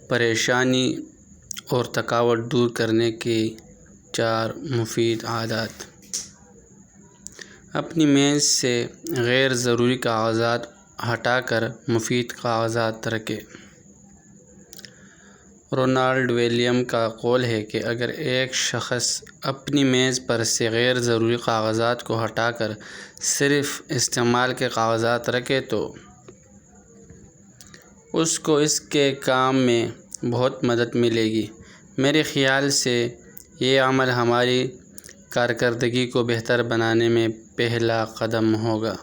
پریشانی اور تھکاوٹ دور کرنے کی 4 مفید عادات۔ اپنی میز سے غیر ضروری کاغذات ہٹا کر مفید کاغذات رکھیں۔ رونالڈ ولیم کا قول ہے کہ اگر ایک شخص اپنی میز پر سے غیر ضروری کاغذات کو ہٹا کر صرف استعمال کے کاغذات رکھے تو اس کو اس کے کام میں بہت مدد ملے گی۔ میرے خیال سے یہ عمل ہماری کارکردگی کو بہتر بنانے میں پہلا قدم ہوگا۔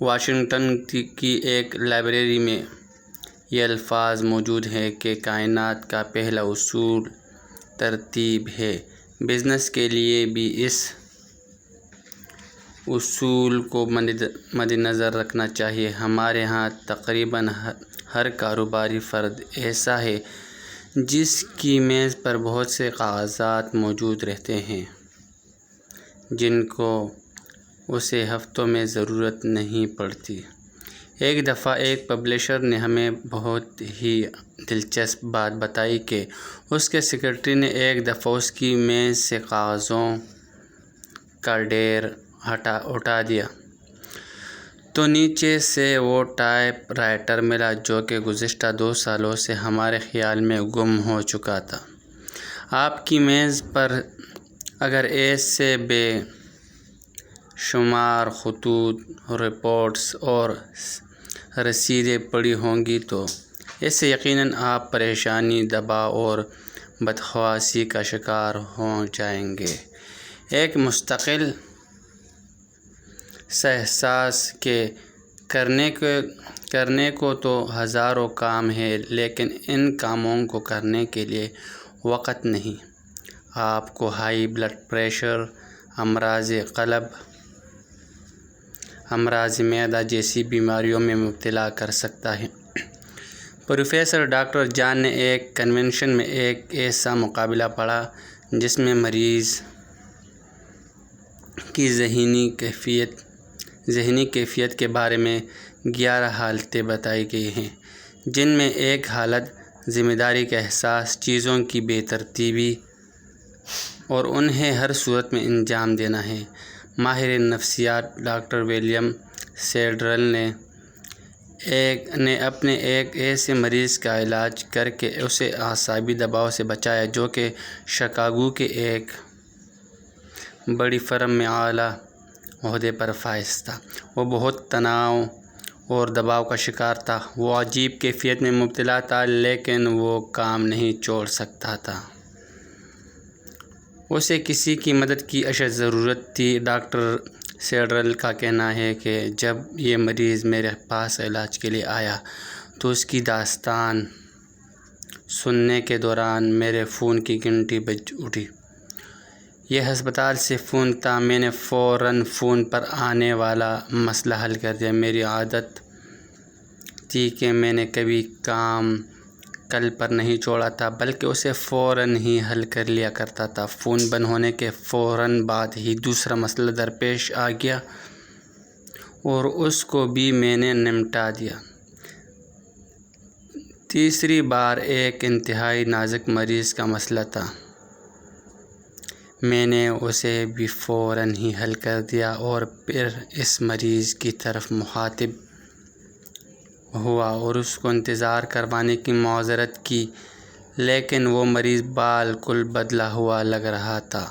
واشنگٹن کی ایک لائبریری میں یہ الفاظ موجود ہیں کہ کائنات کا پہلا اصول ترتیب ہے۔ بزنس کے لیے بھی اس اصول کو مدنظر رکھنا چاہیے۔ ہمارے ہاں تقریباً ہر کاروباری فرد ایسا ہے جس کی میز پر بہت سے کاغذات موجود رہتے ہیں جن کو اسے ہفتوں میں ضرورت نہیں پڑتی۔ ایک دفعہ ایک پبلشر نے ہمیں بہت ہی دلچسپ بات بتائی کہ اس کے سیکرٹری نے ایک دفعہ اس کی میز سے کاغذوں کا ڈھیر اٹھا دیا تو نیچے سے وہ ٹائپ رائٹر ملا جو کہ گزشتہ 2 سالوں سے ہمارے خیال میں گم ہو چکا تھا۔ آپ کی میز پر اگر ایسے بے شمار خطوط، رپورٹس اور رسیدیں پڑی ہوں گی تو اس سے یقیناً آپ پریشانی، دباؤ اور بدحواسی کا شکار ہو جائیں گے۔ ایک مستقل سا احساس کہ کرنے کو تو ہزاروں کام ہیں لیکن ان کاموں کو کرنے کے لیے وقت نہیں، آپ کو ہائی بلڈ پریشر، امراض قلب، امراض معدہ جیسی بیماریوں میں مبتلا کر سکتا ہے۔ پروفیسر ڈاکٹر جان نے ایک کنونشن میں ایک ایسا مقابلہ پڑھا جس میں مریض کی ذہنی کیفیت کے بارے میں 11 حالتیں بتائی گئی ہیں، جن میں ایک حالت ذمہ داری کا احساس، چیزوں کی بے ترتیبی اور انہیں ہر صورت میں انجام دینا ہے۔ ماہر نفسیات ڈاکٹر ولیم سیڈرل نے اپنے ایک ایسے مریض کا علاج کر کے اسے اعصابی دباؤ سے بچایا جو کہ شکاگو کے ایک بڑی فرم میں اعلیٰ عہدے پر فائز تھا۔ وہ بہت تناؤ اور دباؤ کا شکار تھا، وہ عجیب کیفیت میں مبتلا تھا لیکن وہ کام نہیں چھوڑ سکتا تھا۔ اسے کسی کی مدد کی اشد ضرورت تھی۔ ڈاکٹر سیڈرل کا کہنا ہے کہ جب یہ مریض میرے پاس علاج کے لیے آیا تو اس کی داستان سننے کے دوران میرے فون کی گھنٹی بج اٹھی۔ یہ ہسپتال سے فون تھا۔ میں نے فوراً فون پر آنے والا مسئلہ حل کر دیا۔ میری عادت تھی کہ میں نے کبھی کام کل پر نہیں چھوڑا تھا بلکہ اسے فوراً ہی حل کر لیا کرتا تھا۔ فون بند ہونے کے فوراً بعد ہی دوسرا مسئلہ درپیش آ گیا اور اس کو بھی میں نے نمٹا دیا۔ تیسری بار ایک انتہائی نازک مریض کا مسئلہ تھا۔ میں نے اسے بھی فوراً ہی حل کر دیا اور پھر اس مریض کی طرف مخاطب ہوا اور اس کو انتظار کروانے کی معذرت کی، لیکن وہ مریض بالکل بدلا ہوا لگ رہا تھا۔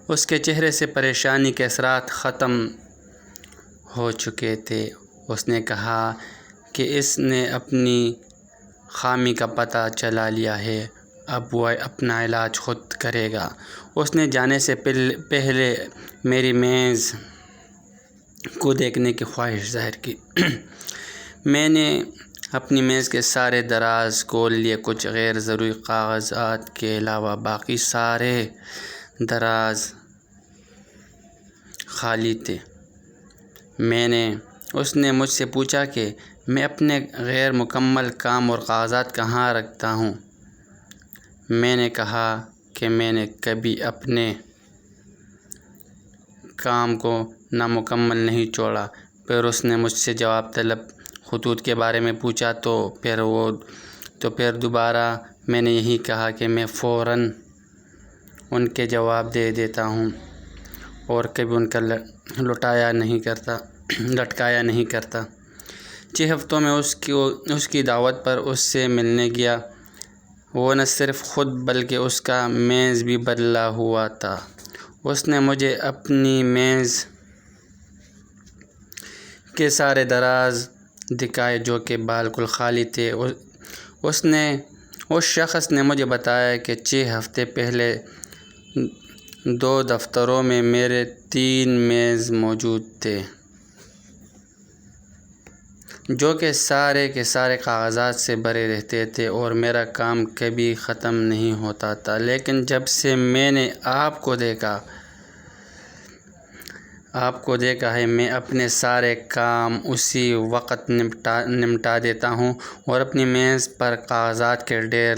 اس کے چہرے سے پریشانی کے اثرات ختم ہو چکے تھے۔ اس نے کہا کہ اس نے اپنی خامی کا پتہ چلا لیا ہے، اب وہ اپنا علاج خود کرے گا۔ اس نے جانے سے پہلے میری میز کو دیکھنے کی خواہش ظاہر کی۔ میں نے اپنی میز کے سارے دراز کھول لیے۔ کچھ غیر ضروری کاغذات کے علاوہ باقی سارے دراز خالی تھے۔ اس نے مجھ سے پوچھا کہ میں اپنے غیر مکمل کام اور کاغذات کہاں رکھتا ہوں۔ میں نے کہا کہ میں نے کبھی اپنے کام کو نامکمل نہیں چھوڑا۔ پھر اس نے مجھ سے جواب طلب خطوط کے بارے میں پوچھا تو پھر دوبارہ میں نے یہی کہا کہ میں فوراً ان کے جواب دے دیتا ہوں اور کبھی ان کا لٹکایا نہیں کرتا۔ 6 ہفتوں میں اس کی دعوت پر اس سے ملنے گیا۔ وہ نہ صرف خود بلکہ اس کا میز بھی بدلا ہوا تھا۔ اس نے مجھے اپنی میز کے سارے دراز دکھائے جو کہ بالکل خالی تھے۔ اس شخص نے مجھے بتایا کہ 6 ہفتے پہلے 2 دفتروں میں میرے 3 میز موجود تھے جو کہ سارے کے سارے کاغذات سے بھرے رہتے تھے اور میرا کام کبھی ختم نہیں ہوتا تھا، لیکن جب سے میں نے آپ کو دیکھا ہے میں اپنے سارے کام اسی وقت نمٹا دیتا ہوں اور اپنی میز پر کاغذات کے ڈھیر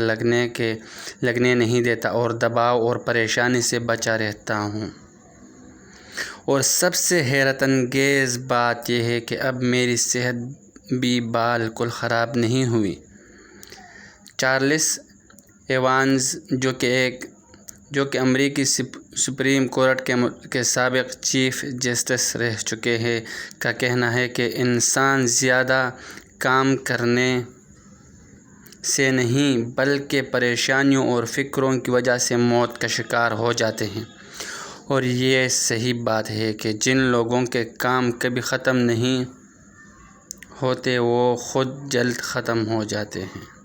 لگنے نہیں دیتا اور دباؤ اور پریشانی سے بچا رہتا ہوں۔ اور سب سے حیرت انگیز بات یہ ہے کہ اب میری صحت بھی بالکل خراب نہیں ہوئی۔ چارلس ایونز جو کہ امریکی سپریم کورٹ کے سابق چیف جسٹس رہ چکے ہیں کا کہنا ہے کہ انسان زیادہ کام کرنے سے نہیں بلکہ پریشانیوں اور فکروں کی وجہ سے موت کا شکار ہو جاتے ہیں، اور یہ صحیح بات ہے کہ جن لوگوں کے کام کبھی ختم نہیں ہوتے وہ خود جلد ختم ہو جاتے ہیں۔